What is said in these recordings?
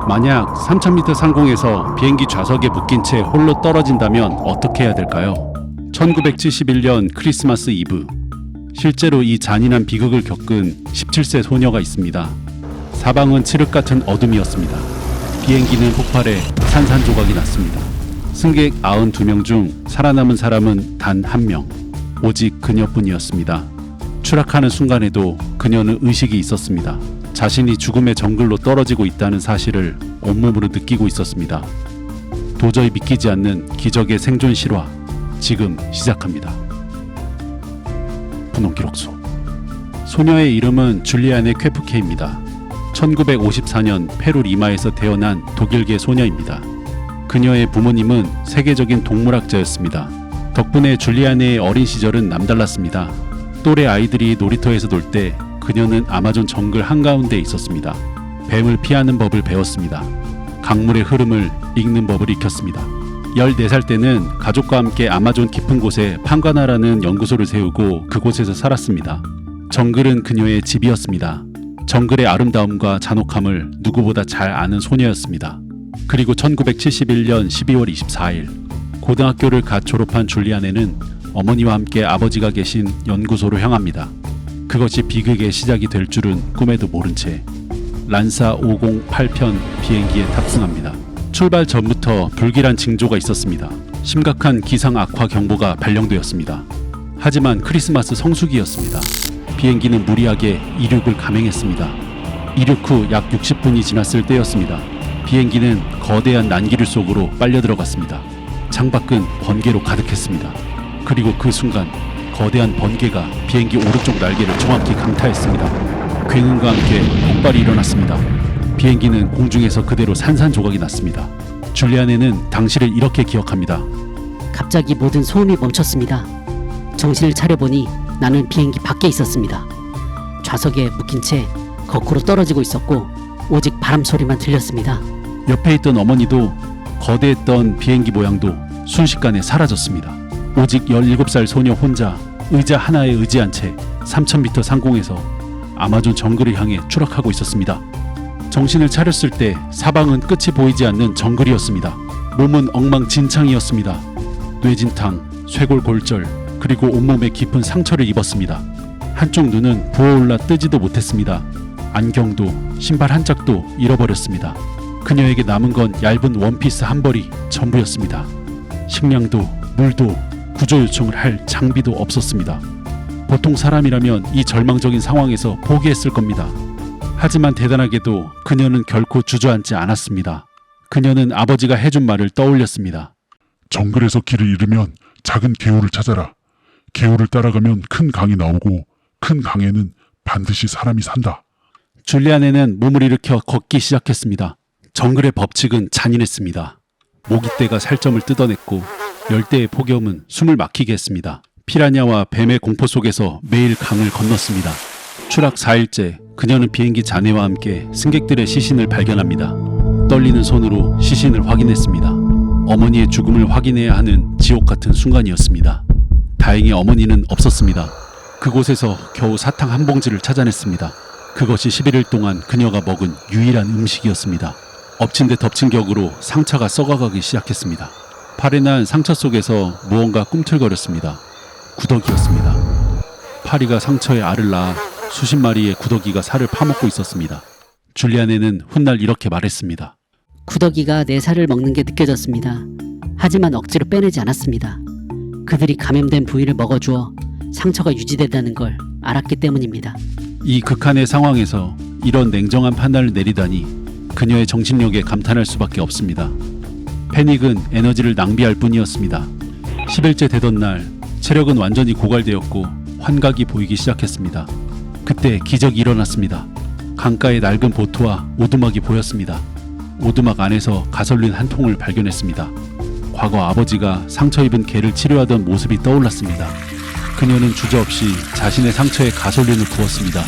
만약 3000m 상공에서 비행기 좌석에 묶인 채 홀로 떨어진다면 어떻게 해야 될까요? 1971년 크리스마스 이브, 실제로 이 잔인한 비극을 겪은 17세 소녀가 있습니다. 사방은 칠흑 같은 어둠이었습니다. 비행기는 폭발해 산산조각이 났습니다. 승객 92명 중 살아남은 사람은 단 1명, 오직 그녀뿐이었습니다. 추락하는 순간에도 그녀는 의식이 있었습니다. 자신이 죽음의 정글로 떨어지고 있다는 사실을 온몸으로 느끼고 있었습니다. 도저히 믿기지 않는 기적의 생존 실화, 지금 시작합니다. 분홍기록소. 소녀의 이름은 줄리안네 쾌프케입니다. 1954년 페루 리마에서 태어난 독일계 소녀입니다. 그녀의 부모님은 세계적인 동물학자였습니다. 덕분에 줄리안네의 어린 시절은 남달랐습니다. 또래 아이들이 놀이터에서 놀 때 그녀는 아마존 정글 한가운데 있었습니다. 뱀을 피하는 법을 배웠습니다. 강물의 흐름을 읽는 법을 익혔습니다. 14살 때는 가족과 함께 아마존 깊은 곳에 판과나라는 연구소를 세우고 그곳에서 살았습니다. 정글은 그녀의 집이었습니다. 정글의 아름다움과 잔혹함을 누구보다 잘 아는 소녀였습니다. 그리고 1971년 12월 24일 고등학교를 갓 졸업한 줄리안네는 어머니와 함께 아버지가 계신 연구소로 향합니다. 그것이 비극의 시작이 될 줄은 꿈에도 모른 채 란사 508편 비행기에 탑승합니다. 출발 전부터 불길한 징조가 있었습니다. 심각한 기상 악화 경보가 발령되었습니다. 하지만 크리스마스 성수기였습니다. 비행기는 무리하게 이륙을 감행했습니다. 이륙 후 약 60분이 지났을 때였습니다. 비행기는 거대한 난기류 속으로 빨려 들어갔습니다. 창밖은 번개로 가득했습니다. 그리고 그 순간 거대한 번개가 비행기 오른쪽 날개를 정확히 강타했습니다. 굉음과 함께 폭발이 일어났습니다. 비행기는 공중에서 그대로 산산조각이 났습니다. 줄리안네는 당시를 이렇게 기억합니다. 갑자기 모든 소음이 멈췄습니다. 정신을 차려보니 나는 비행기 밖에 있었습니다. 좌석에 묶인 채 거꾸로 떨어지고 있었고 오직 바람 소리만 들렸습니다. 옆에 있던 어머니도 거대했던 비행기 모양도 순식간에 사라졌습니다. 오직 17살 소녀 혼자 의자 하나에 의지한 채 3000m 상공에서 아마존 정글을 향해 추락하고 있었습니다. 정신을 차렸을 때 사방은 끝이 보이지 않는 정글이었습니다. 몸은 엉망진창이었습니다. 뇌진탕, 쇄골골절, 그리고 온몸에 깊은 상처를 입었습니다. 한쪽 눈은 부어올라 뜨지도 못했습니다. 안경도 신발 한 짝도 잃어버렸습니다. 그녀에게 남은 건 얇은 원피스 한 벌이 전부였습니다. 식량도 물도 구조 요청을 할 장비도 없었습니다. 보통 사람이라면 이 절망적인 상황에서 포기했을 겁니다. 하지만 대단하게도 그녀는 결코 주저앉지 않았습니다. 그녀는 아버지가 해준 말을 떠올렸습니다. 정글에서 길을 잃으면 작은 개울을 찾아라. 개울을 따라가면 큰 강이 나오고 큰 강에는 반드시 사람이 산다. 줄리안네는 몸을 일으켜 걷기 시작했습니다. 정글의 법칙은 잔인했습니다. 모깃대가 살점을 뜯어냈고 열대의 폭염은 숨을 막히게 했습니다. 피라냐와 뱀의 공포 속에서 매일 강을 건넜습니다. 추락 4일째 그녀는 비행기 잔해와 함께 승객들의 시신을 발견합니다. 떨리는 손으로 시신을 확인했습니다. 어머니의 죽음을 확인해야 하는 지옥 같은 순간이었습니다. 다행히 어머니는 없었습니다. 그곳에서 겨우 사탕 한 봉지를 찾아냈습니다. 그것이 11일 동안 그녀가 먹은 유일한 음식이었습니다. 엎친 데 덮친 격으로 상처가 썩어가기 시작했습니다. 팔에 난 상처 속에서 무언가 꿈틀거렸습니다. 구더기였습니다. 파리가 상처에 알을 낳아 수십 마리의 구더기가 살을 파먹고 있었습니다. 줄리안네는 훗날 이렇게 말했습니다. 구더기가 내 살을 먹는 게 느껴졌습니다. 하지만 억지로 빼내지 않았습니다. 그들이 감염된 부위를 먹어주어 상처가 유지된다는 걸 알았기 때문입니다. 이 극한의 상황에서 이런 냉정한 판단을 내리다니 그녀의 정신력에 감탄할 수밖에 없습니다. 패닉은 에너지를 낭비할 뿐이었습니다. 10일째 되던 날 체력은 완전히 고갈되었고 환각이 보이기 시작했습니다. 그때 기적이 일어났습니다. 강가에 낡은 보트와 오두막이 보였습니다. 오두막 안에서 가솔린 한 통을 발견했습니다. 과거 아버지가 상처 입은 개를 치료하던 모습이 떠올랐습니다. 그녀는 주저없이 자신의 상처에 가솔린을 부었습니다.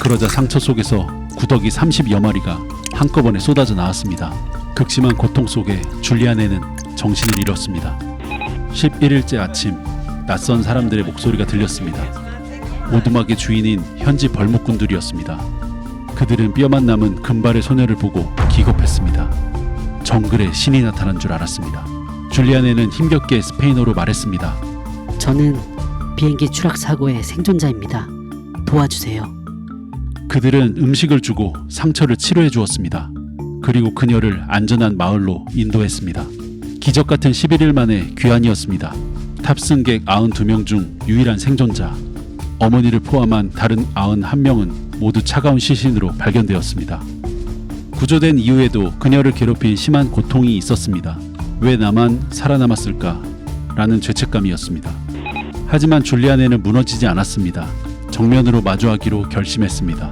그러자 상처 속에서 구더기 30여 마리가 한꺼번에 쏟아져 나왔습니다. 극심한 고통 속에 줄리안네는 정신을 잃었습니다. 11일째 아침 낯선 사람들의 목소리가 들렸습니다. 오두막의 주인인 현지 벌목꾼들이었습니다. 그들은 뼈만 남은 금발의 소녀를 보고 기겁했습니다. 정글에 신이 나타난 줄 알았습니다. 줄리안에는 힘겹게 스페인어로 말했습니다. 저는 비행기 추락 사고의 생존자입니다. 도와주세요. 그들은 음식을 주고 상처를 치료해 주었습니다. 그리고 그녀를 안전한 마을로 인도했습니다. 기적 같은 11일 만에 귀환이었습니다. 탑승객 92명 중 유일한 생존자, 어머니를 포함한 다른 91명은 모두 차가운 시신으로 발견되었습니다. 구조된 이후에도 그녀를 괴롭힌 심한 고통이 있었습니다. 왜 나만 살아남았을까? 라는 죄책감이었습니다. 하지만 줄리안에는 무너지지 않았습니다. 정면으로 마주하기로 결심했습니다.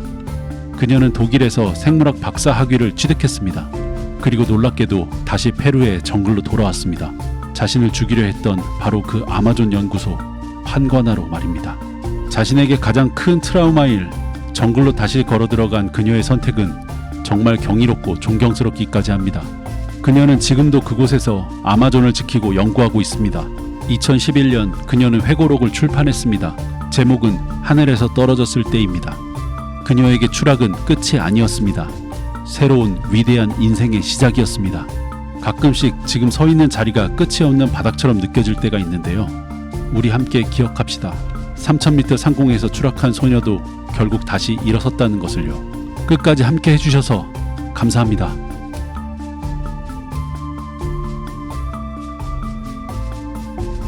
그녀는 독일에서 생물학 박사 학위를 취득했습니다. 그리고 놀랍게도 다시 페루의 정글로 돌아왔습니다. 자신을 죽이려 했던 바로 그 아마존 연구소 판관하로 말입니다. 자신에게 가장 큰 트라우마일 정글로 다시 걸어 들어간 그녀의 선택은 정말 경이롭고 존경스럽기까지 합니다. 그녀는 지금도 그곳에서 아마존을 지키고 연구하고 있습니다. 2011년 그녀는 회고록을 출판했습니다. 제목은 하늘에서 떨어졌을 때입니다. 그녀에게 추락은 끝이 아니었습니다. 새로운 위대한 인생의 시작이었습니다. 가끔씩 지금 서 있는 자리가 끝이 없는 바닥처럼 느껴질 때가 있는데요. 우리 함께 기억합시다. 3000m 상공에서 추락한 소녀도 결국 다시 일어섰다는 것을요. 끝까지 함께 해주셔서 감사합니다.